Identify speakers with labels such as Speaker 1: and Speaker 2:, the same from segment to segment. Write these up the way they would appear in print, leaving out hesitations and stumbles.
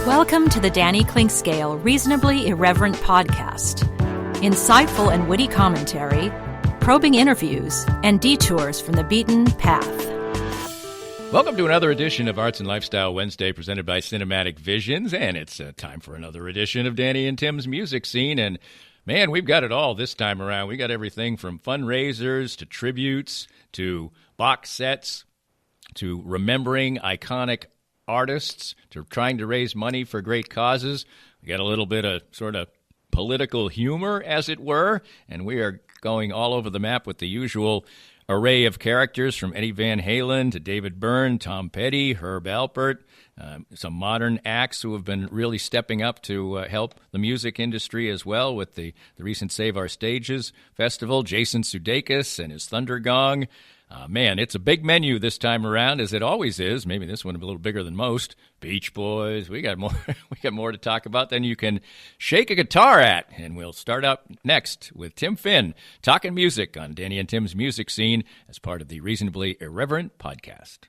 Speaker 1: Welcome to the Danny Clinkscale Reasonably Irreverent podcast. Insightful and witty commentary, probing interviews, and detours from the beaten path.
Speaker 2: Welcome to another edition of Arts and Lifestyle Wednesday presented by Cinematic Visions, and it's time for another edition of Danny and Tim's Music Scene. And man, we've got it all this time around. We got everything from fundraisers to tributes to box sets to remembering iconic artists to trying to raise money for great causes. We got a little bit of sort of political humor, as it were, and we are going all over the map with the usual array of characters from Eddie Van Halen to David Byrne, Tom Petty, Herb Alpert, some modern acts who have been really stepping up to help the music industry as well with the recent Save Our Stages festival, Jason Sudekis and his Thunder Gong. Man, it's a big menu this time around, as it always is. Maybe this one a little bigger than most. Beach Boys. We got more. We got more to talk about than you can shake a guitar at. And we'll start out next with Tim Finn talking music on Danny and Tim's Music Scene as part of the Reasonably Irreverent podcast.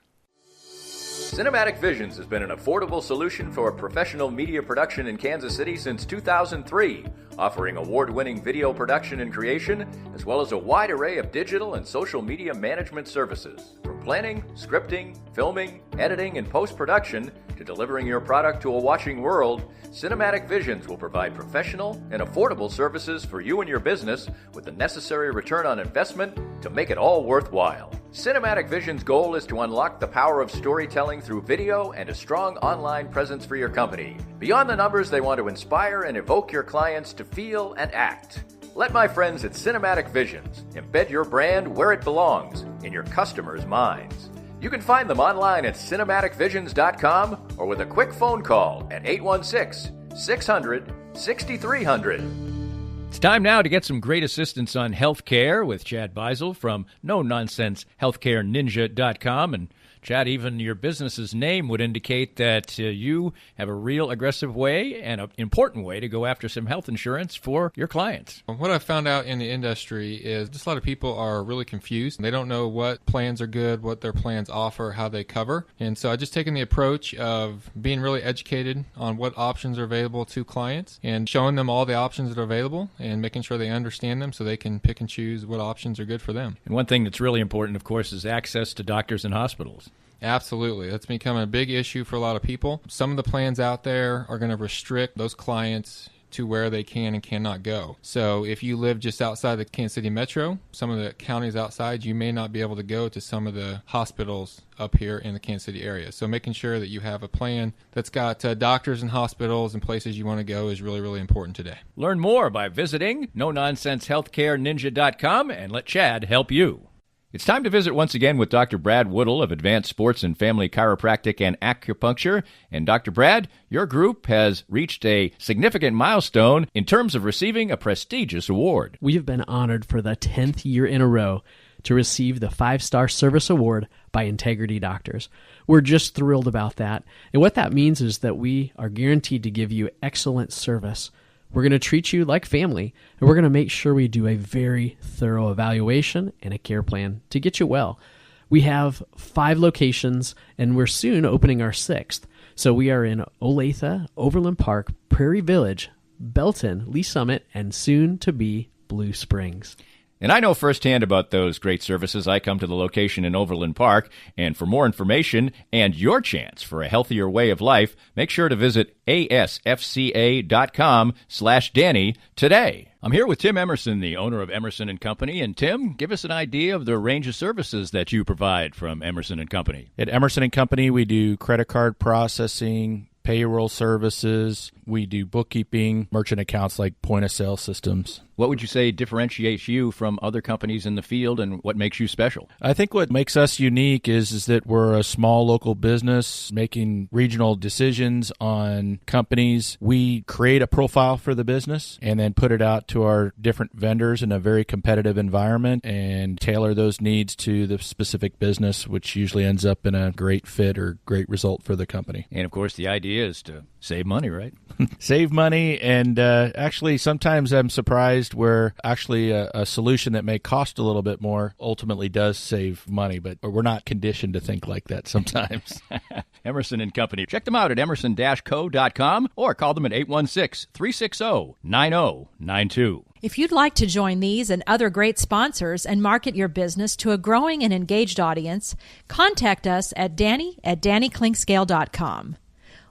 Speaker 2: Cinematic Visions has been an affordable solution for professional media production in Kansas City since 2003, offering award-winning video production and creation, as well as a wide array of digital and social media management services. From planning, scripting, filming, editing, and post-production, to delivering your product to a watching world, Cinematic Visions will provide professional and affordable services for you and your business with the necessary return on investment to make it all worthwhile. Cinematic Visions' goal is to unlock the power of storytelling through video and a strong online presence for your company. Beyond the numbers, they want to inspire and evoke your clients to feel and act. Let my friends at Cinematic Visions embed your brand where it belongs, in your customers' minds. You can find them online at cinematicvisions.com or with a quick phone call at 816-600-6300. It's time now to get some great assistance on healthcare with Chad Beisel from no-nonsense-healthcareninja.com. And Chad, even your business's name would indicate that you have a real aggressive way and an important way to go after some health insurance for your clients.
Speaker 3: What I've found out in the industry is just a lot of people are really confused. They don't know what plans are good, what their plans offer, how they cover. And so I've just taken the approach of being really educated on what options are available to clients and showing them all the options that are available and making sure they understand them so they can pick and choose what options are good for them.
Speaker 2: And one thing that's really important, of course, is access to doctors and hospitals.
Speaker 3: Absolutely. That's becoming a big issue for a lot of people. Some of the plans out there are going to restrict those clients to where they can and cannot go. So if you live just outside the Kansas City metro, some of the counties outside, you may not be able to go to some of the hospitals up here in the Kansas City area. So making sure that you have a plan that's got doctors and hospitals and places you want to go is really, really important today.
Speaker 2: Learn more by visiting no-nonsense-healthcareninja.com and let Chad help you. It's time to visit once again with Dr. Brad Woodle of Advanced Sports and Family Chiropractic and Acupuncture. And Dr. Brad, your group has reached a significant milestone in terms of receiving a prestigious award.
Speaker 4: We have been honored for the 10th year in a row to receive the 5-Star Service Award by Integrity Doctors. We're just thrilled about that. And what that means is that we are guaranteed to give you excellent service. We're going to treat you like family, and we're going to make sure we do a very thorough evaluation and a care plan to get you well. We have 5 locations, and we're soon opening our 6th. So we are in Olathe, Overland Park, Prairie Village, Belton, Lee Summit, and soon to be Blue Springs.
Speaker 2: And I know firsthand about those great services. I come to the location in Overland Park. And for more information and your chance for a healthier way of life, make sure to visit asfca.com/Danny today. I'm here with Tim Emerson, the owner of Emerson & Company. And Tim, give us an idea of the range of services that you provide from Emerson & Company.
Speaker 5: At Emerson & Company, we do credit card processing, payroll services. We do bookkeeping, merchant accounts like point-of-sale systems.
Speaker 2: What would you say differentiates you from other companies in the field, and what makes you special?
Speaker 5: I think what makes us unique is that we're a small local business making regional decisions on companies. We create a profile for the business and then put it out to our different vendors in a very competitive environment and tailor those needs to the specific business, which usually ends up in a great fit or great result for the company.
Speaker 2: And, of course, the idea is to save money, right?
Speaker 5: Save money, and actually sometimes I'm surprised amazed where actually a solution that may cost a little bit more ultimately does save money, but we're not conditioned to think like that sometimes.
Speaker 2: Emerson and Company. Check them out at emerson-co.com or call them at 816-360-9092.
Speaker 1: If you'd like to join these and other great sponsors and market your business to a growing and engaged audience, contact us at danny@dannyclinkscale.com.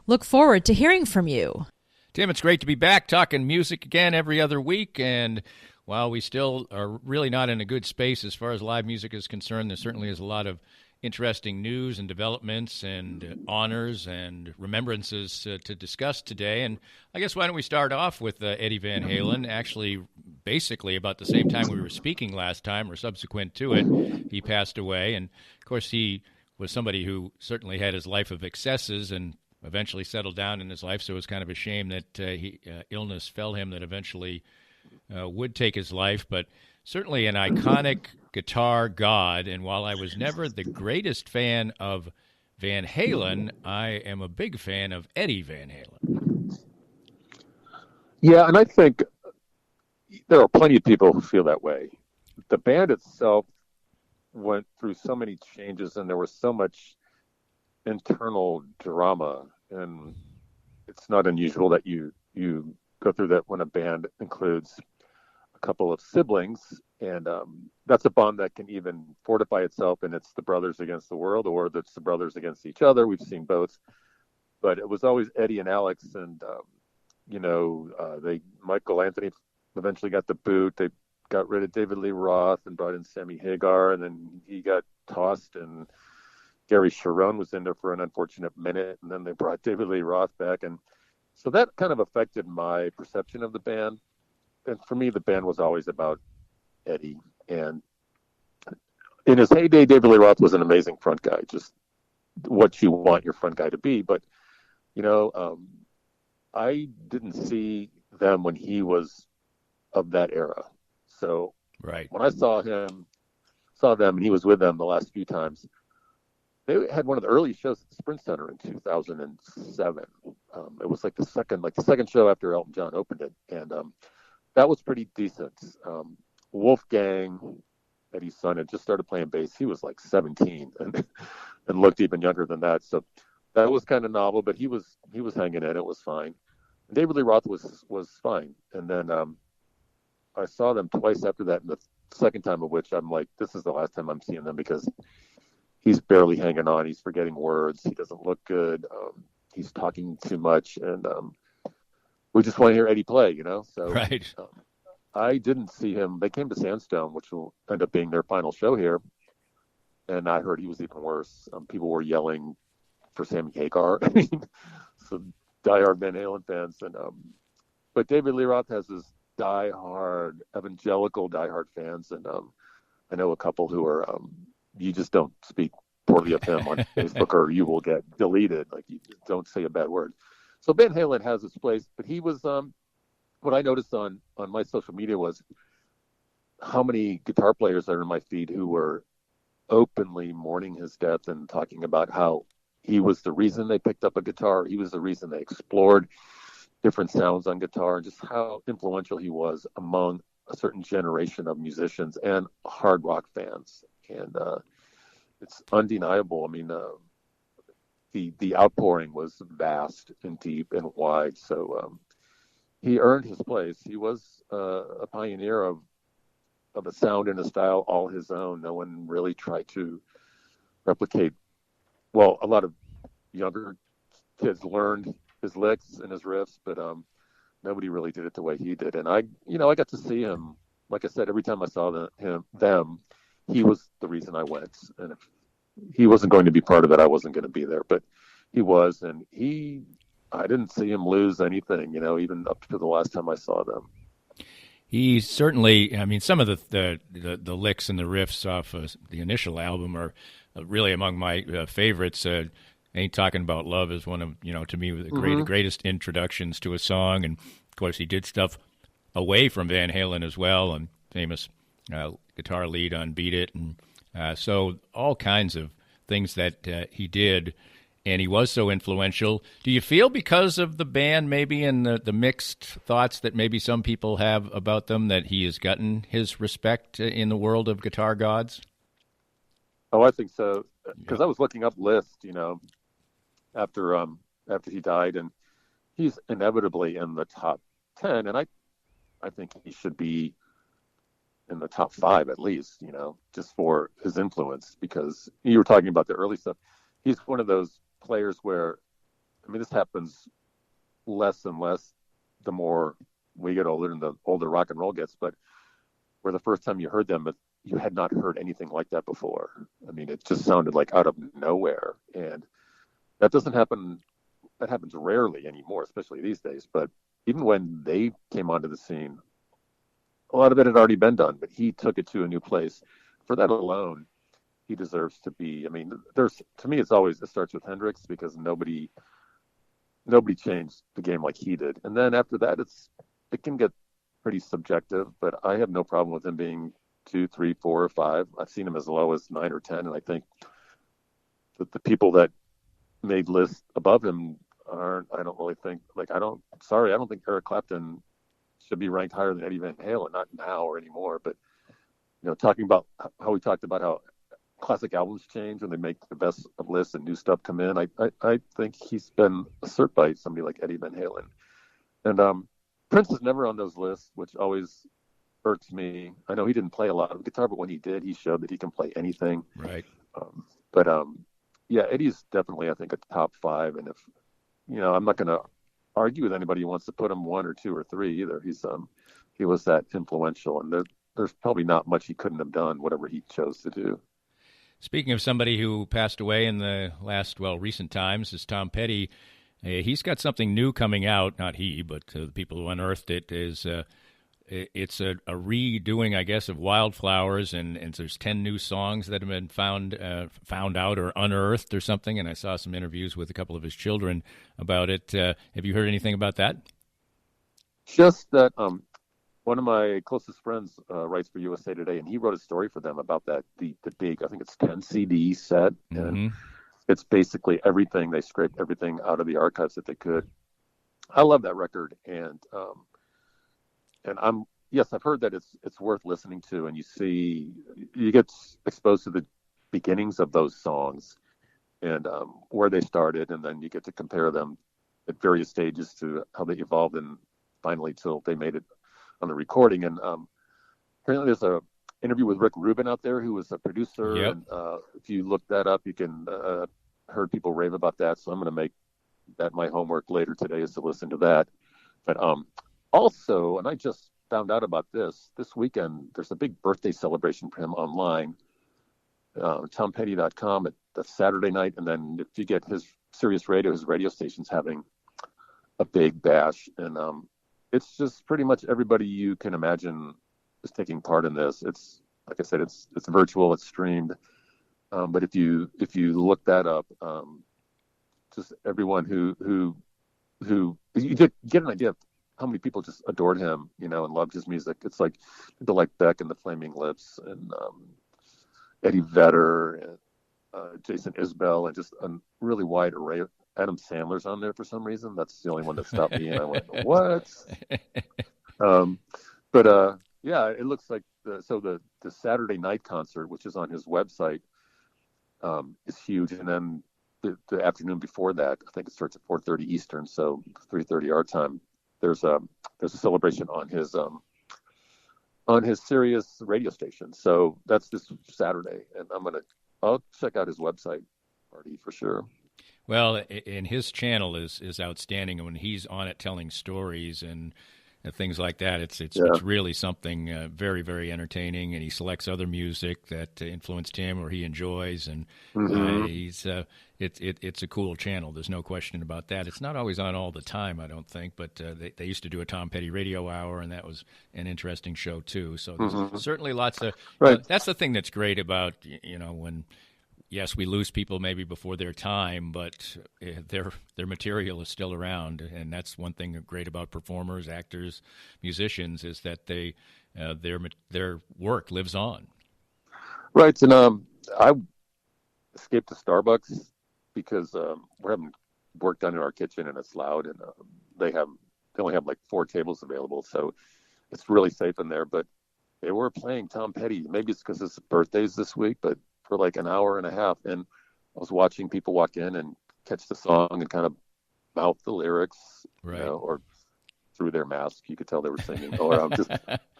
Speaker 1: Look forward to hearing from you.
Speaker 2: Tim, it's great to be back talking music again every other week, and while we still are really not in a good space as far as live music is concerned, there certainly is a lot of interesting news and developments and honors and remembrances to discuss today. And I guess why don't we start off with Eddie Van Halen? Actually, basically about the same time we were speaking last time or subsequent to it, he passed away. And, of course, he was somebody who certainly had his life of excesses and eventually settled down in his life, so it was kind of a shame that illness fell him that eventually would take his life. But certainly an iconic guitar god, and while I was never the greatest fan of Van Halen, I am a big fan of Eddie Van Halen.
Speaker 6: Yeah, and I think there are plenty of people who feel that way. The band itself went through so many changes, and there was so much internal drama, and it's not unusual that you go through that when a band includes a couple of siblings, and that's a bond that can even fortify itself, and it's the brothers against the world, or it's the brothers against each other. We've seen both, but it was always Eddie and Alex, and Michael Anthony eventually got the boot. They got rid of David Lee Roth and brought in Sammy Hagar, and then he got tossed, and Gary Sharon was in there for an unfortunate minute, and then they brought David Lee Roth back. And so that kind of affected my perception of the band. And for me, the band was always about Eddie. And in his heyday, David Lee Roth was an amazing front guy, just what you want your front guy to be. But, I didn't see them when he was of that era. So
Speaker 2: right.
Speaker 6: When I saw them, and he was with them the last few times, they had one of the early shows at the Sprint Center in 2007. It was like the second show after Elton John opened it, and that was pretty decent. Wolfgang, Eddie's son, had just started playing bass. He was like 17 and looked even younger than that. So that was kind of novel, but he was hanging in. It was fine. And David Lee Roth was fine. And then I saw them twice after that, and the second time of which I'm like, this is the last time I'm seeing them, because he's barely hanging on. He's forgetting words. He doesn't look good. He's talking too much, and we just want to hear Eddie play, So
Speaker 2: right.
Speaker 6: I didn't see him. They came to Sandstone, which will end up being their final show here, and I heard he was even worse. People were yelling for Sammy Hagar. I mean, some diehard Van Halen fans, and but David Lee Roth has his evangelical diehard fans, and I know a couple who are. You just don't speak poorly of him on Facebook, or you will get deleted. Like, you just don't say a bad word. So Van Halen has his place, but he was, what I noticed on my social media was how many guitar players are in my feed who were openly mourning his death and talking about how he was the reason they picked up a guitar. He was the reason they explored different sounds on guitar, and just how influential he was among a certain generation of musicians and hard rock fans. And it's undeniable. I mean, the outpouring was vast and deep and wide. So he earned his place. He was a pioneer of a sound and a style all his own. No one really tried to replicate. Well, a lot of younger kids learned his licks and his riffs, but nobody really did it the way he did. And I got to see him. Like I said, every time I saw them, he was the reason I went. And if he wasn't going to be part of it, I wasn't going to be there. But he was, and I didn't see him lose anything, even up to the last time I saw them.
Speaker 2: He certainly, I mean, some of the licks and the riffs off the initial album are really among my favorites. Ain't Talking About Love is one of, to me, the greatest introductions to a song. And, of course, he did stuff away from Van Halen as well, and famous guitar lead on Beat It. And so all kinds of things that he did. and he was so influential. Do you feel because of the band maybe and the mixed thoughts that maybe some people have about them that he has gotten his respect in the world of guitar gods?
Speaker 6: Oh, I think so. Because I was looking up lists, after he died, and he's inevitably in the top 10, and I think he should be in the top 5 at least, just for his influence, because you were talking about the early stuff. He's one of those players where, this happens less and less the more we get older and the older rock and roll gets, but where the first time you heard them, you had not heard anything like that before. It just sounded like out of nowhere, and that doesn't happen. That happens rarely anymore, especially these days. But even when they came onto the scene, a lot of it had already been done, but he took it to a new place. For that alone, he deserves to be. To me, it starts with Hendrix, because nobody changed the game like he did. And then after that, it can get pretty subjective, but I have no problem with him being 2, 3, 4, or 5. I've seen him as low as 9 or 10, and I think that the people that made lists above him aren't. I don't really think I don't think Eric Clapton should be ranked higher than Eddie Van Halen, not now or anymore. But talking about how we talked about how classic albums change when they make the best of lists and new stuff come in, I think he's been usurped by somebody like Eddie Van Halen. And Prince is never on those lists, which always irks me. I know he didn't play a lot of guitar, but when he did, he showed that he can play anything.
Speaker 2: Right.
Speaker 6: Yeah, Eddie's definitely, I think, a top 5. And if, I'm not going to argue with anybody who wants to put him 1 or 2 or 3 either. He was that influential, and there's probably not much he couldn't have done, whatever he chose to do.
Speaker 2: Speaking of somebody who passed away in the recent times, is Tom Petty. He's got something new coming out. Not he, but the people who unearthed it. It's a redoing, I guess, of Wildflowers, and there's 10 new songs that have been found out or unearthed or something. And I saw some interviews with a couple of his children about it. Have you heard anything about that?
Speaker 6: Just that one of my closest friends writes for USA Today, and he wrote a story for them about that, the big, I think it's 10 CD set.
Speaker 2: Mm-hmm.
Speaker 6: And it's basically everything. They scraped everything out of the archives that they could. I love that record, and I've heard that it's worth listening to, and you get exposed to the beginnings of those songs and where they started, and then you get to compare them at various stages to how they evolved, and finally till they made it on the recording. And apparently there's a interview with Rick Rubin out there, who was a producer.
Speaker 2: Yep.
Speaker 6: And if you look that up, you can heard people rave about that. So I'm going to make that my homework later today, is to listen to that. But also, and I just found out about this weekend, there's a big birthday celebration for him online, tompetty.com at the Saturday night. And then if you get his Sirius Radio, his radio station's having a big bash. And it's just pretty much everybody you can imagine is taking part in this. It's, like I said, it's virtual, it's streamed. But if you look that up, just everyone who you get an idea of how many people just adored him, and loved his music. It's like people like Beck and the Flaming Lips, and Eddie Vedder, and Jason Isbell, and just a really wide array. Adam Sandler's on there for some reason. That's the only one that stopped me, and I went, "What?" Yeah, it looks like the Saturday night concert, which is on his website, is huge, and then the afternoon before that, I think it starts at 4:30 Eastern, so 3:30 our time. There's a celebration on his Sirius radio station. So that's this Saturday, and I'll check out his website, Marty, for sure.
Speaker 2: Well, and his channel is outstanding, and when he's on it telling stories and things like that, it's really something very, very entertaining. And he selects other music that influenced him or he enjoys, and it's a cool channel. There's no question about that. It's not always on all the time, I don't think, but they used to do a Tom Petty Radio Hour, and that was an interesting show too. So there's certainly lots of
Speaker 6: right.
Speaker 2: That's the thing that's great about when. Yes, we lose people maybe before their time, but their material is still around, and that's one thing great about performers, actors, musicians, is that their work lives on.
Speaker 6: Right, and I escaped to Starbucks because we're having work done in our kitchen and it's loud, and they only have like 4 tables available, so it's really safe in there. But they were playing Tom Petty. Maybe it's because his birthday's this week, but for like an hour and a half. And I was watching people walk in and catch the song and kind of mouth the lyrics,
Speaker 2: right.
Speaker 6: Or through their mask, you could tell they were singing, or just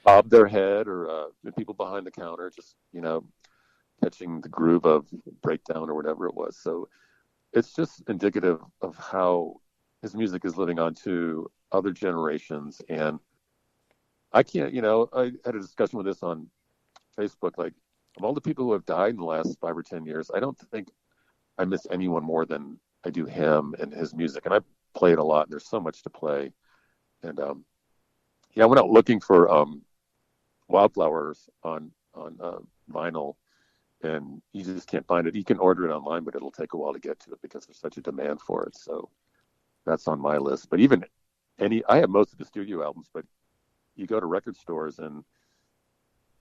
Speaker 6: bob their head, or the people behind the counter just, catching the groove of Breakdown or whatever it was. So it's just indicative of how his music is living on to other generations. And I can't, I had a discussion with this on Facebook, like, of all the people who have died in the last 5 or 10 years, I don't think I miss anyone more than I do him and his music. And I play it a lot, and there's so much to play. And I went out looking for Wildflowers on vinyl, and you just can't find it. You can order it online, but it'll take a while to get to it because there's such a demand for it. So that's on my list. But even I have most of the studio albums, but you go to record stores and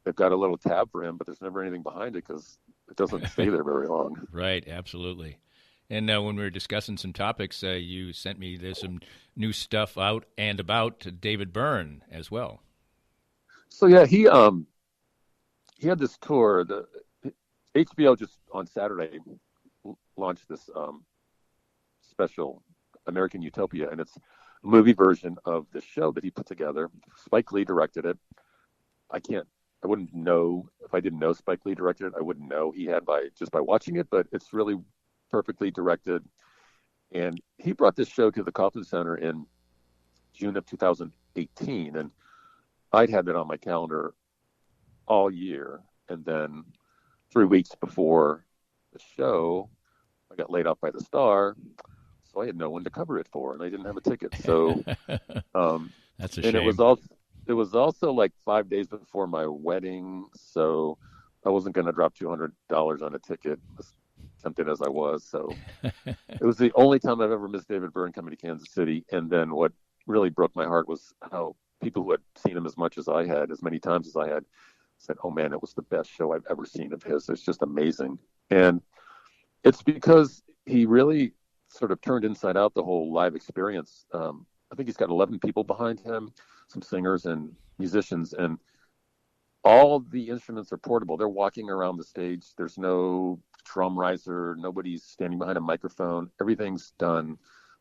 Speaker 6: they've got a little tab for him, but there's never anything behind it because it doesn't stay there very long.
Speaker 2: Right, absolutely. And when we were discussing some topics, you sent me there's some new stuff out and about David Byrne as well.
Speaker 6: So yeah, he had this tour. The HBO just on Saturday launched this special, American Utopia, and it's a movie version of the show that he put together. Spike Lee directed it. I wouldn't know if I didn't know Spike Lee directed it. I wouldn't know he had by watching it, but it's really perfectly directed. And he brought this show to the Kaufman Center in June of 2018, and I'd had that on my calendar all year. And then 3 weeks before the show, I got laid off by the Star, so I had no one to cover it for, and I didn't have a ticket. So
Speaker 2: that's a shame.
Speaker 6: And it was also like 5 days before my wedding, so I wasn't going to drop $200 on a ticket, as tempted as I was. So it was the only time I've ever missed David Byrne coming to Kansas City. And then what really broke my heart was how people who had seen him as much as I had, as many times as I had, said, "Oh man, it was the best show I've ever seen of his. It's just amazing." And it's because he really sort of turned inside out the whole live experience. I think he's got 11 people behind him, some singers and musicians, and all the instruments are portable. They're walking around the stage. There's no drum riser. Nobody's standing behind a microphone. Everything's done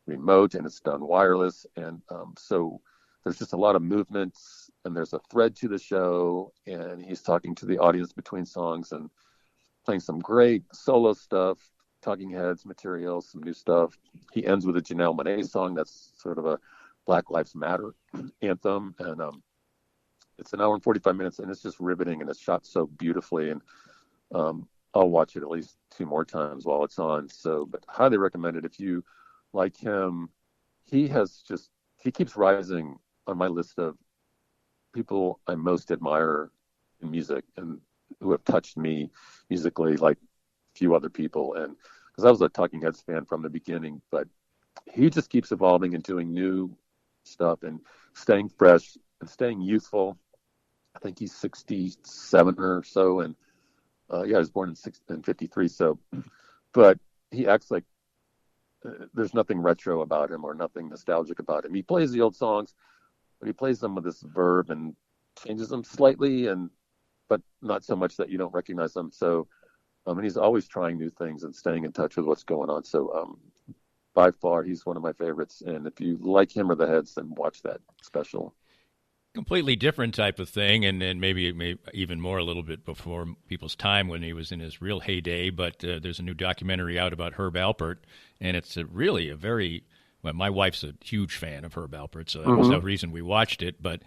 Speaker 6: remote, and it's done wireless. And so there's just a lot of movements, and there's a thread to the show, and he's talking to the audience between songs and playing some great solo stuff, Talking Heads material, some new stuff. He ends with a Janelle Monáe song that's sort of a Black Lives Matter anthem, and it's an hour and 45 minutes, and it's just riveting, and it's shot so beautifully, and I'll watch it at least 2 more times while it's on. So, but highly recommend it if you like him. He keeps rising on my list of people I most admire in music and who have touched me musically like few other people. And because I was a Talking Heads fan from the beginning, but he just keeps evolving and doing new stuff and staying fresh and staying youthful. I think he's 67 or so, and he was born in 53. So, but he acts like there's nothing retro about him or nothing nostalgic about him. He plays the old songs, but he plays them with this verve and changes them slightly, but not so much that you don't recognize them. So, and he's always trying new things and staying in touch with what's going on. So, by far, he's one of my favorites. And if you like him or the Heads, then watch that special.
Speaker 2: Completely different type of thing, and maybe even more a little bit before people's time when he was in his real heyday. But there's a new documentary out about Herb Alpert, and it's really a very well, my wife's a huge fan of Herb Alpert, so that was the reason we watched it. But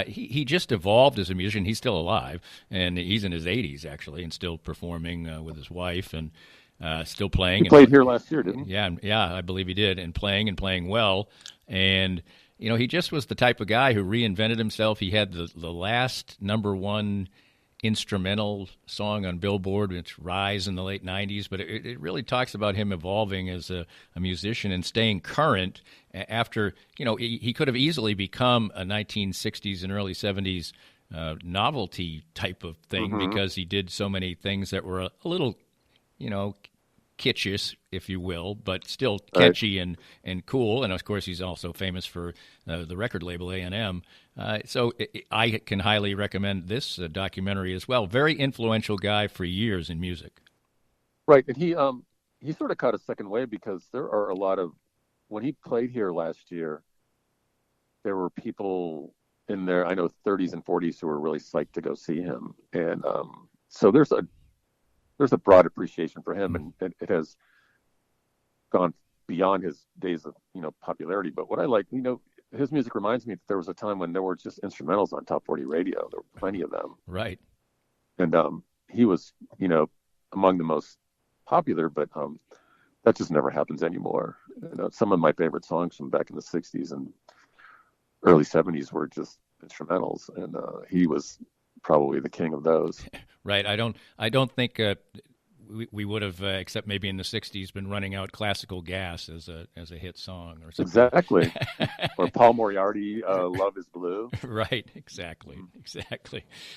Speaker 2: he just evolved as a musician. He's still alive, and he's in his 80s actually, and still performing with his wife and still playing.
Speaker 6: He played here last year, didn't he?
Speaker 2: Yeah, I believe he did, and playing well. And you know, he just was the type of guy who reinvented himself. He had the last #1 instrumental song on Billboard, it's Rise in the late 90s, but it really talks about him evolving as a musician and staying current after, you know, he could have easily become a 1960s and early 70s novelty type of thing because he did so many things that were a little, you know, kitschous, if you will, but still catchy and cool. And of course, he's also famous for the record label A&M. So I can highly recommend this documentary as well. Very influential guy for years in music.
Speaker 6: Right, and he sort of caught a second wave because there are a lot of, when he played here last year, there were people in their, I know, 30s and 40s who were really psyched to go see him, and so there's a broad appreciation for him, and it has gone beyond his days of popularity. But what I like, his music reminds me that there was a time when there were just instrumentals on Top 40 radio. There were plenty of them,
Speaker 2: right?
Speaker 6: And he was among the most popular, but that just never happens anymore. Some of my favorite songs from back in the 60s and early 70s were just instrumentals, and he was probably the king of those.
Speaker 2: Right. I don't think we would have, except maybe in the 60s, been running out Classical Gas as a hit song or something.
Speaker 6: Exactly. Or Paul Moriarty, Love is Blue.
Speaker 2: Right. Exactly.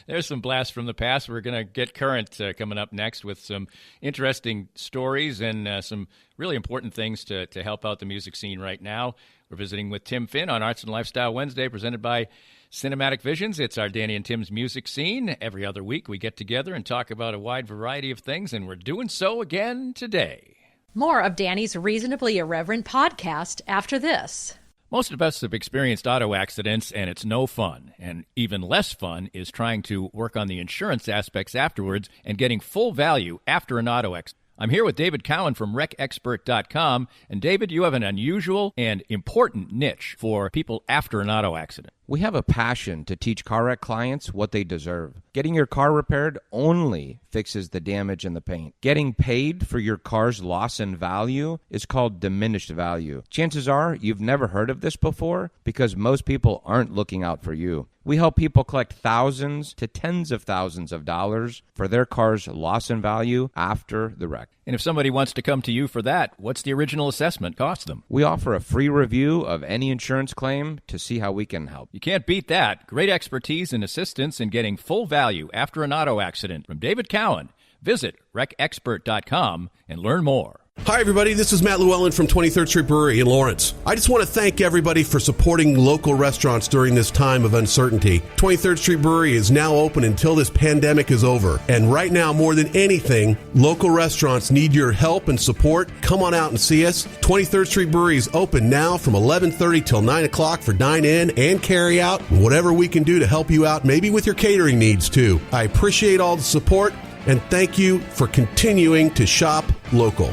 Speaker 2: There's some blasts from the past. We're going to get current coming up next with some interesting stories and some really important things to help out the music scene right now. We're visiting with Tim Finn on Arts and Lifestyle Wednesday, presented by Cinematic Visions. It's our Danny and Tim's music scene. Every other week we get together and talk about a wide variety of things, and we're doing so again today.
Speaker 1: More of Danny's Reasonably Irreverent podcast after this.
Speaker 2: Most of us have experienced auto accidents, and it's no fun. And even less fun is trying to work on the insurance aspects afterwards and getting full value after an auto accident. I'm here with David Cowan from wreckexpert.com. And David, you have an unusual and important niche for people after an auto accident.
Speaker 7: We have a passion to teach car wreck clients what they deserve. Getting your car repaired only fixes the damage and the paint. Getting paid for your car's loss in value is called diminished value. Chances are you've never heard of this before because most people aren't looking out for you. We help people collect thousands to tens of thousands of dollars for their car's loss in value after the wreck.
Speaker 2: And if somebody wants to come to you for that, what's the original assessment cost them?
Speaker 7: We offer a free review of any insurance claim to see how we can help.
Speaker 2: You can't beat that. Great expertise and assistance in getting full value after an auto accident. From David Cowan, visit wreckexpert.com and learn more.
Speaker 8: Hi, everybody. This is Matt Llewellyn from 23rd Street Brewery in Lawrence. I just want to thank everybody for supporting local restaurants during this time of uncertainty. 23rd Street Brewery is now open until this pandemic is over. And right now, more than anything, local restaurants need your help and support. Come on out and see us. 23rd Street Brewery is open now from 11:30 till 9 o'clock for dine-in and carry-out. Whatever we can do to help you out, maybe with your catering needs, too. I appreciate all the support, and thank you for continuing to shop local.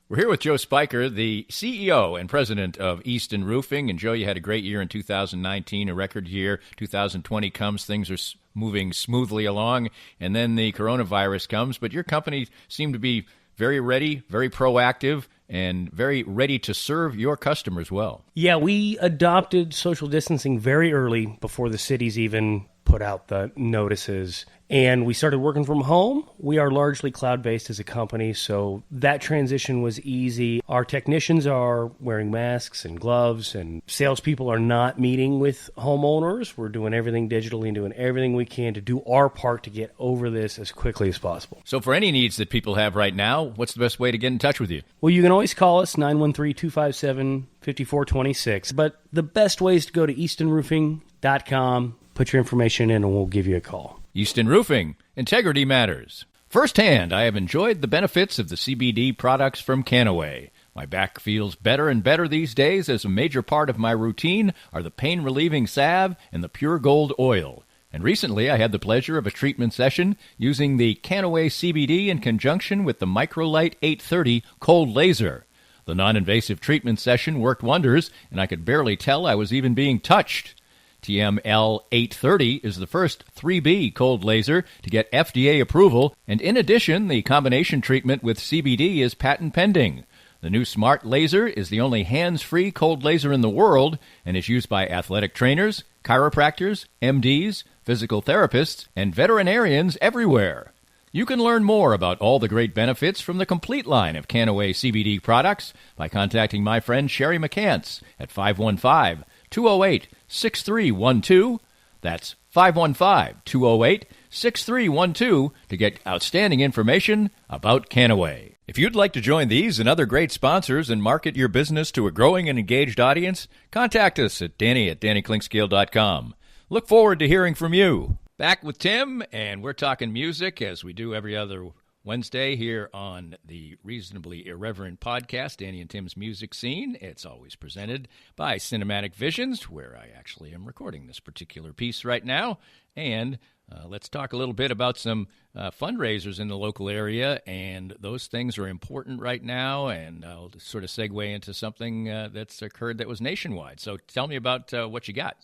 Speaker 2: We're here with Joe Spiker, the CEO and president of Easton Roofing. And Joe, you had a great year in 2019, a record year. 2020 comes, things are moving smoothly along, and then the coronavirus comes. But your company seemed to be very ready, very proactive, and very ready to serve your customers well.
Speaker 9: Yeah, we adopted social distancing very early before the cities even put out the notices. And we started working from home. We are largely cloud-based as a company, so that transition was easy. Our technicians are wearing masks and gloves, and salespeople are not meeting with homeowners. We're doing everything digitally and doing everything we can to do our part to get over this as quickly as possible.
Speaker 2: So for any needs that people have right now, what's the best way to get in touch with you?
Speaker 9: Well, you can always call us, 913-257-5426. But the best way is to go to eastonroofing.com, put your information in, and we'll give you a call.
Speaker 2: Easton Roofing. Integrity matters. Firsthand, I have enjoyed the benefits of the CBD products from Canaway. My back feels better and better these days, as a major part of my routine are the pain-relieving salve and the pure gold oil. And recently, I had the pleasure of a treatment session using the Canaway CBD in conjunction with the Microlight 830 cold laser. The non-invasive treatment session worked wonders, and I could barely tell I was even being touched. TML 830 is the first 3B cold laser to get FDA approval, and in addition, the combination treatment with CBD is patent pending. The new smart laser is the only hands-free cold laser in the world and is used by athletic trainers, chiropractors, MDs, physical therapists, and veterinarians everywhere. You can learn more about all the great benefits from the complete line of Canaway CBD products by contacting my friend Sherry McCants at 515-208-6312. That's 515-208-6312 to get outstanding information about Canaway. If you'd like to join these and other great sponsors and market your business to a growing and engaged audience, contact us at Danny@DannyKlinkscale.com. Look forward to hearing from you. Back with Tim, and we're talking music as we do every other Wednesday here on the Reasonably Irreverent podcast, Danny and Tim's Music Scene. It's always presented by Cinematic Visions, where I actually am recording this particular piece right now. And let's talk a little bit about some fundraisers in the local area, and those things are important right now, and I'll just sort of segue into something that's occurred that was nationwide. So tell me about what you got.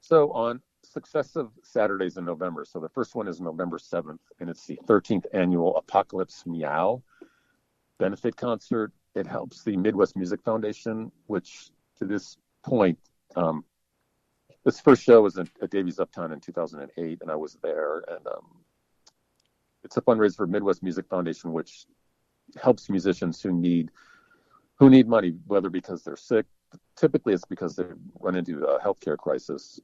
Speaker 6: So on successive Saturdays in November, so the first one is November 7th, and it's the 13th annual Apocalypse Meow benefit concert. It helps the Midwest Music Foundation, which to this point, this first show was at Davies Uptown in 2008, and I was there. And it's a fundraiser for Midwest Music Foundation, which helps musicians who need money, whether because they're sick. Typically, it's because they run into a healthcare crisis.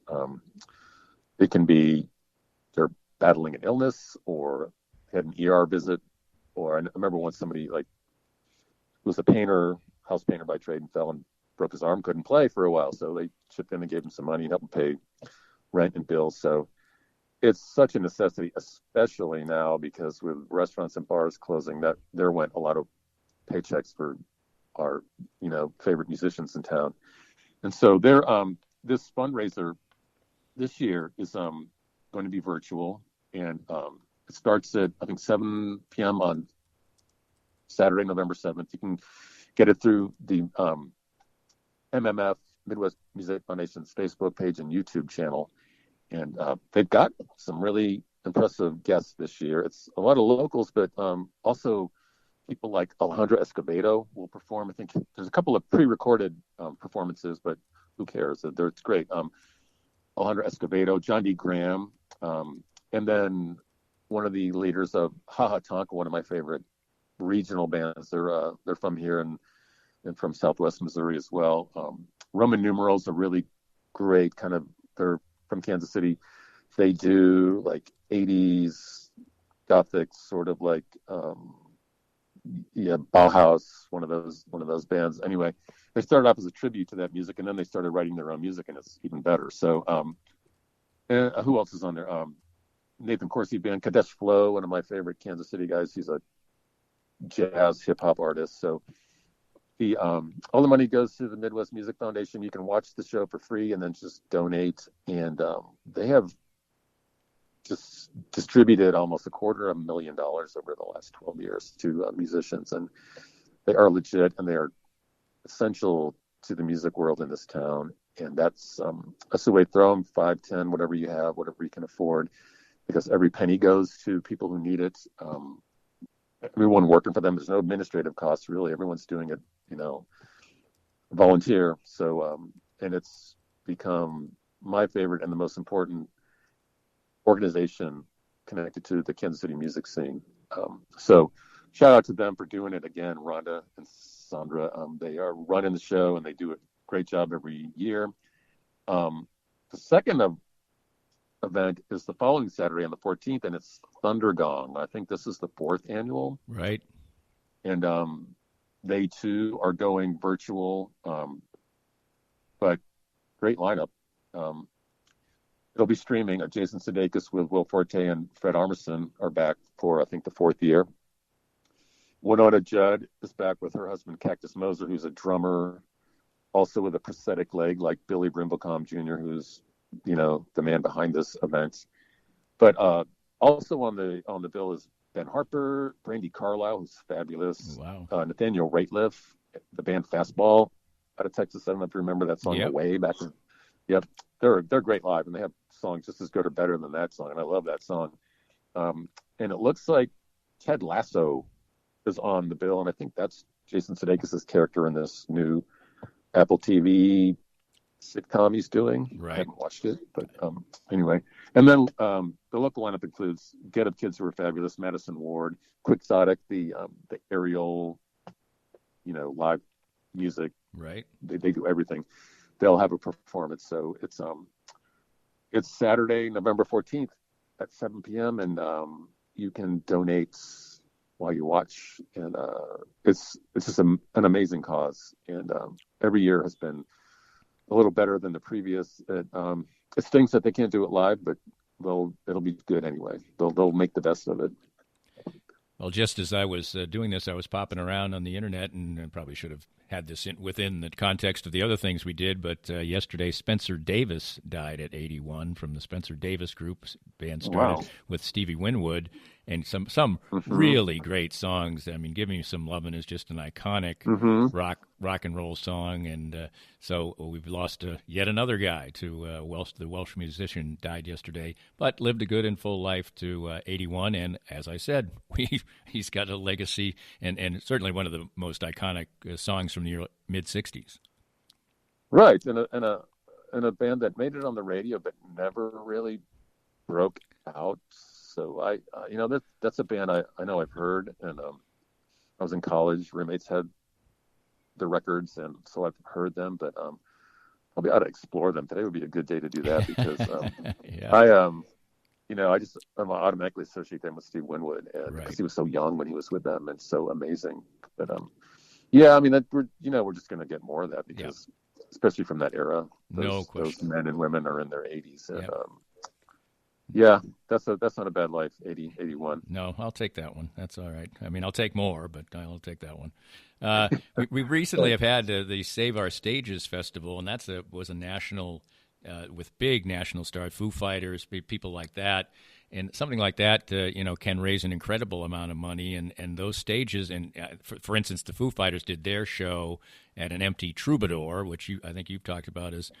Speaker 6: It can be they're battling an illness, or had an ER visit, or I remember once somebody who was a painter, house painter by trade, and fell and broke his arm, couldn't play for a while, so they chipped in and gave him some money and helped him pay rent and bills. So it's such a necessity, especially now because with restaurants and bars closing, that there went a lot of paychecks for our favorite musicians in town. And so this fundraiser this year is going to be virtual, and it starts at I think 7 p.m. on Saturday, November 7th. You can get it through the MMF, Midwest Music Foundation's Facebook page and YouTube channel. And they've got some really impressive guests this year. It's a lot of locals, but also people like Alejandro Escobedo will perform. I think there's a couple of pre-recorded performances, but who cares? It's great. Alejandro Escobedo, John D. Graham, and then one of the leaders of Ha Ha Tonka, one of my favorite regional bands. They're from here and from Southwest Missouri as well. Roman Numerals are really great. They're from Kansas City. They do like 80s Gothic, sort of like Bauhaus, one of those bands. Anyway, they started off as a tribute to that music, and then they started writing their own music, and it's even better. So, who else is on there? Nathan Corsi Band, Kadesh Flow, one of my favorite Kansas City guys. He's a jazz hip hop artist. So all the money goes to the Midwest Music Foundation. You can watch the show for free and then just donate. And they have just distributed almost $250,000 over the last 12 years to musicians. And they are legit, and they are essential to the music world in this town. And that's the way. Throw them 5, 10, whatever you have, whatever you can afford, because every penny goes to people who need it. Everyone working for them, there's no administrative costs, really. Everyone's doing it, volunteer. So, and it's become my favorite and the most important organization connected to the Kansas City music scene. So shout out to them for doing it again, Rhonda and Sandra. They are running the show, and they do a great job every year. The second event is the following Saturday on the 14th, and it's Thunder Gong. I think this is the 4th annual.
Speaker 2: Right.
Speaker 6: And they too are going virtual, but great lineup. It'll be streaming. Jason Sudekis with Will Forte and Fred Armisen are back for, I think, the 4th year. Winona Judd is back with her husband, Cactus Moser, who's a drummer, also with a prosthetic leg, like Billy Brimblecom Jr., who's the man behind this event. But also on the bill is Ben Harper, Brandy Carlisle, who's fabulous.
Speaker 2: Wow.
Speaker 6: Nathaniel Rateliff, the band Fastball out of Texas. I don't know if you remember that song,
Speaker 2: Yep.
Speaker 6: Way back in. Yep, they're great live, and they have songs just as good or better than that song, and I love that song. And it looks like Ted Lasso is on the bill, and I think that's Jason Sudeikis' character in this new Apple TV sitcom he's doing.
Speaker 2: Right.
Speaker 6: I haven't watched it, but anyway. And then the local lineup includes Get Up Kids, who are fabulous, Madison Ward, Quixotic, the aerial, live music.
Speaker 2: Right.
Speaker 6: They do everything. They'll have a performance. So it's Saturday, November 14th at 7 p.m. and you can donate while you watch. And it's just an amazing cause. And every year has been a little better than the previous. It stinks that they can't do it live, but it'll be good anyway. They'll make the best of it.
Speaker 2: Well, just as I was doing this, I was popping around on the internet, and I probably should have had this within the context of the other things we did, but yesterday Spencer Davis died at 81 from the Spencer Davis Group. Band started with Stevie Winwood, and some really great songs. I mean, Give Me Some Lovin' is just an iconic rock and roll song, and so we've lost yet another guy to the Welsh musician died yesterday, but lived a good and full life to 81, and as I said, he's got a legacy, and certainly one of the most iconic songs from the mid-'60s.
Speaker 6: Right, and a band that made it on the radio but never really broke out. So that's a band I know I've heard, and I was in college. Roommates had the records, and so I've heard them. But probably ought to explore them. Today would be a good day to do that because I automatically associate them with Steve Winwood, and because he was so young when he was with them and so amazing. But we're just going to get more of that because, especially from that era, those men and women are in their 80s, and that's not a bad life. 80, 81.
Speaker 2: No, I'll take that one. That's all right. I mean, I'll take more, but I'll take that one. We recently have had the Save Our Stages Festival, and was a national, with big national stars, Foo Fighters, people like that. And something like that, can raise an incredible amount of money. And those stages, and for instance, the Foo Fighters did their show at an empty Troubadour, which I think you've talked about as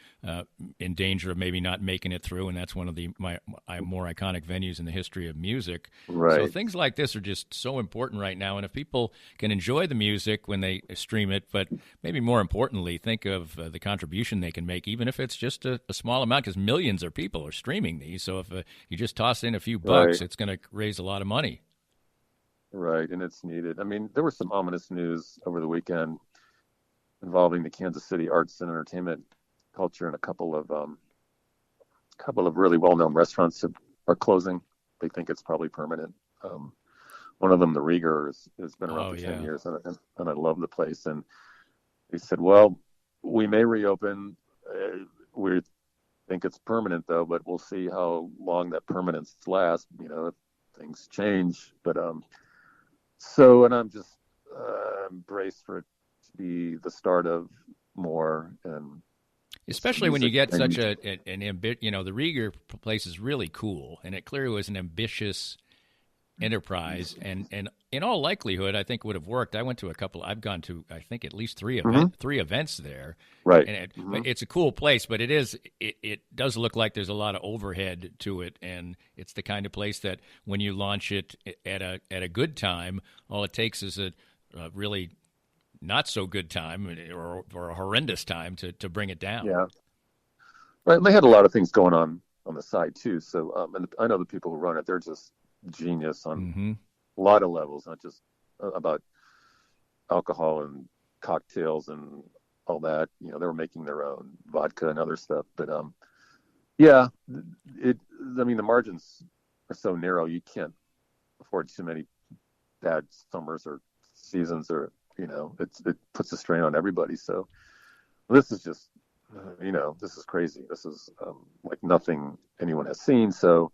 Speaker 2: in danger of maybe not making it through. And that's one of the more iconic venues in the history of music.
Speaker 6: Right.
Speaker 2: So things like this are just so important right now. And if people can enjoy the music when they stream it, but maybe more importantly, think of the contribution they can make, even if it's just a small amount, because millions of people are streaming these. So if you just toss in a few bucks, it's going to raise a lot of money.
Speaker 6: Right, and it's needed. I mean, there was some ominous news over the weekend involving the Kansas City arts and entertainment culture, and a couple of really well-known restaurants are closing. They think it's probably permanent. One of them, the Rieger, has been around for 10 years, and I love the place. And they said, well, we may reopen. We think it's permanent, though, but we'll see how long that permanence lasts, if things change. But and I'm just braced for it to be the start of more. And
Speaker 2: especially when you get such an the Rieger place is really cool, and it clearly was an ambitious enterprise, and in all likelihood, I think would have worked. I've gone to, I think, at least three events there.
Speaker 6: Right.
Speaker 2: And it's a cool place, but it does look like there's a lot of overhead to it, and it's the kind of place that when you launch it at a good time, all it takes is a really not so good time or a horrendous time to bring it down.
Speaker 6: Yeah. Right. And they had a lot of things going on the side too. So, and I know the people who run it, they're just genius on a lot of levels, not just about alcohol and cocktails and all that. They were making their own vodka and other stuff. But the margins are so narrow, you can't afford too many bad summers or seasons, or it puts a strain on everybody. So this is just this is crazy. This is like nothing anyone has seen. So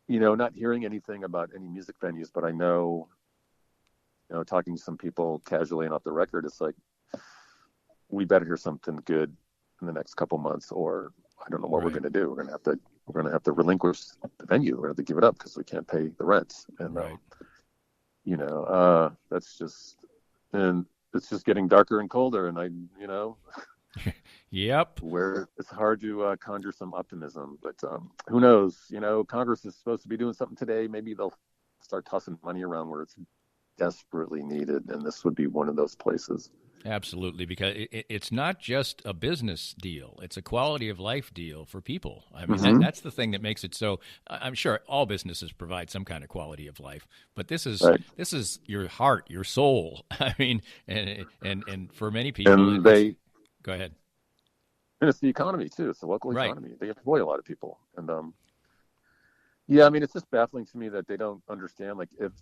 Speaker 6: not hearing anything about any music venues, but I know, talking to some people casually and off the record, it's like, we better hear something good in the next couple months, or I don't know what we're going to do. We're going to have to relinquish the venue. We're going to have to give it up because we can't pay the rent. And, that's just, and it's just getting darker and colder. And
Speaker 2: Yep.
Speaker 6: Where it's hard to conjure some optimism, but who knows? Congress is supposed to be doing something today. Maybe they'll start tossing money around where it's desperately needed, and this would be one of those places.
Speaker 2: Absolutely, because it's not just a business deal; it's a quality of life deal for people. I mean, that's the thing that makes it so. I'm sure all businesses provide some kind of quality of life, but this is your heart, your soul. I mean, and for many people, go ahead.
Speaker 6: And it's the economy too. It's the local economy. They employ a lot of people, and it's just baffling to me that they don't understand. Like, if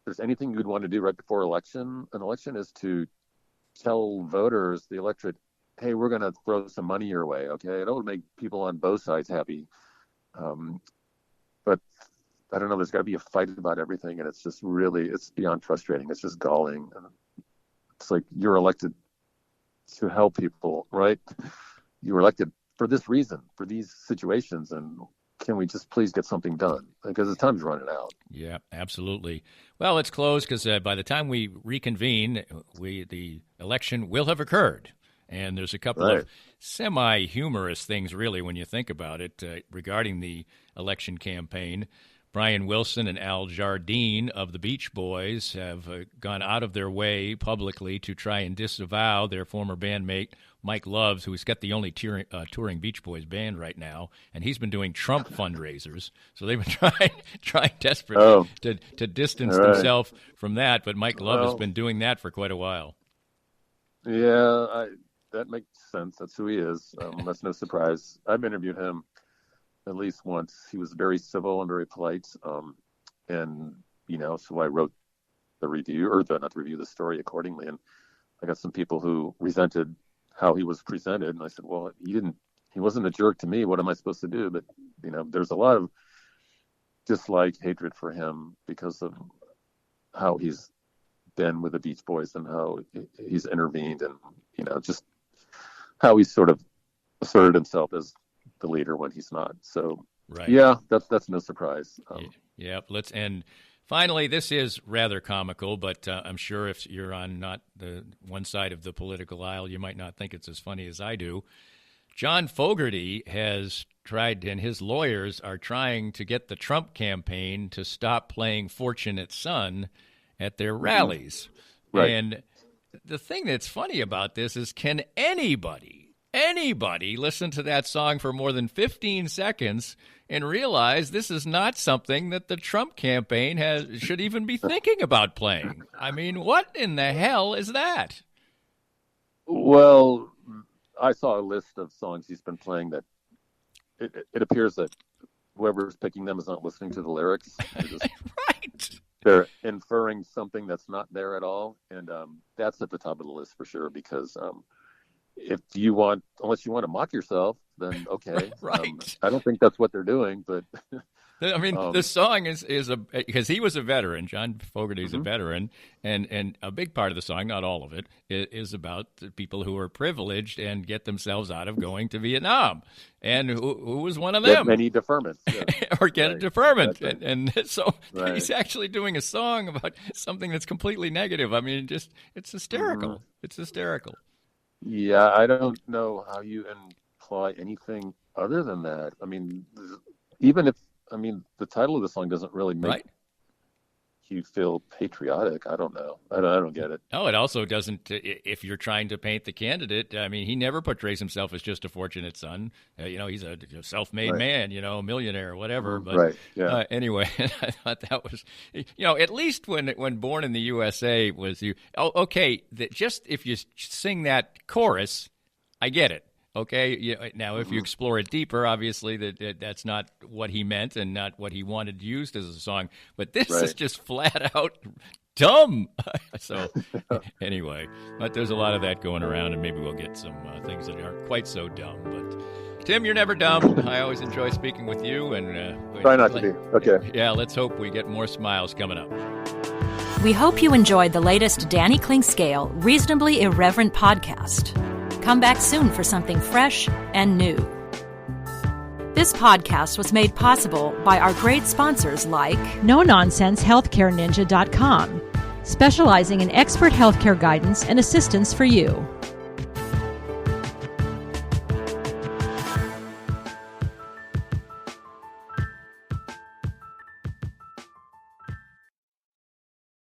Speaker 6: there's anything you'd want to do right before an election is to tell voters, the electorate, hey, we're going to throw some money your way, okay? It'll make people on both sides happy. But I don't know, there's got to be a fight about everything, and it's just really, it's beyond frustrating. It's just galling. It's like you're elected to help people, right? You were elected for this reason, for these situations, and can we just please get something done? Because the time's running out.
Speaker 2: Yeah, absolutely. Well, let's close because by the time we reconvene, the election will have occurred. And there's a couple of semi-humorous things, really, when you think about it, regarding the election campaign. Brian Wilson and Al Jardine of the Beach Boys have gone out of their way publicly to try and disavow their former bandmate, Mike Loves, who's got the only touring Beach Boys band right now, and he's been doing Trump fundraisers. So they've been trying desperately to distance themselves from that, but Mike Love has been doing that for quite a while.
Speaker 6: Yeah, that makes sense. That's who he is. That's no surprise. I've interviewed him at least once. He was very civil and very polite. And, so I wrote the review, the story accordingly. And I got some people who resented how he was presented. And I said, well, he wasn't a jerk to me. What am I supposed to do? But, there's a lot of dislike, hatred for him because of how he's been with the Beach Boys and how he's intervened and, just how he's sort of asserted himself as the leader when he's not. So, yeah, that's no surprise.
Speaker 2: And finally, this is rather comical, but I'm sure if you're on not the one side of the political aisle, you might not think it's as funny as I do. John Fogerty has tried, and his lawyers are trying to get the Trump campaign to stop playing Fortunate Son at their rallies. Right. And the thing that's funny about this is, can anybody listen to that song for more than 15 seconds and realize this is not something that the Trump campaign should even be thinking about playing? I mean, what in the hell is that?
Speaker 6: Well, I saw a list of songs he's been playing that it appears that whoever's picking them is not listening to the lyrics.
Speaker 2: Right.
Speaker 6: They're inferring something that's not there at all. And that's at the top of the list for sure, because unless you want to mock yourself, then okay.
Speaker 2: Right.
Speaker 6: I don't think that's what they're doing, but
Speaker 2: I mean, the song is because he was a veteran. John Fogerty's a veteran, and a big part of the song, not all of it, is about the people who are privileged and get themselves out of going to Vietnam. And who was one of them?
Speaker 6: Get many deferments. Yeah.
Speaker 2: Or get a deferment.
Speaker 6: Right.
Speaker 2: And so he's actually doing a song about something that's completely negative. I mean, it's hysterical. Mm-hmm. It's hysterical.
Speaker 6: Yeah, I don't know how you imply anything other than that. I mean, the title of the song doesn't really make you feel patriotic. I don't know. I don't get it.
Speaker 2: No, it also doesn't. If you're trying to paint the candidate, I mean, he never portrays himself as just a fortunate son. He's a self-made man, a millionaire or whatever. But anyway, I thought that was, at least when Born in the USA was you. Oh, okay. Just if you sing that chorus, I get it. Okay. Now, if you explore it deeper, obviously that's not what he meant and not what he wanted used as a song. But this is just flat out dumb. So anyway, but there's a lot of that going around, and maybe we'll get some things that aren't quite so dumb. But Tim, you're never dumb. I always enjoy speaking with you, and
Speaker 6: try not to be. Okay.
Speaker 2: Yeah, let's hope we get more smiles coming up.
Speaker 1: We hope you enjoyed the latest Danny Klingscale Reasonably Irreverent podcast. Come back soon for something fresh and new. This podcast was made possible by our great sponsors like
Speaker 10: NoNonsenseHealthcareNinja.com, specializing in expert healthcare guidance and assistance for you.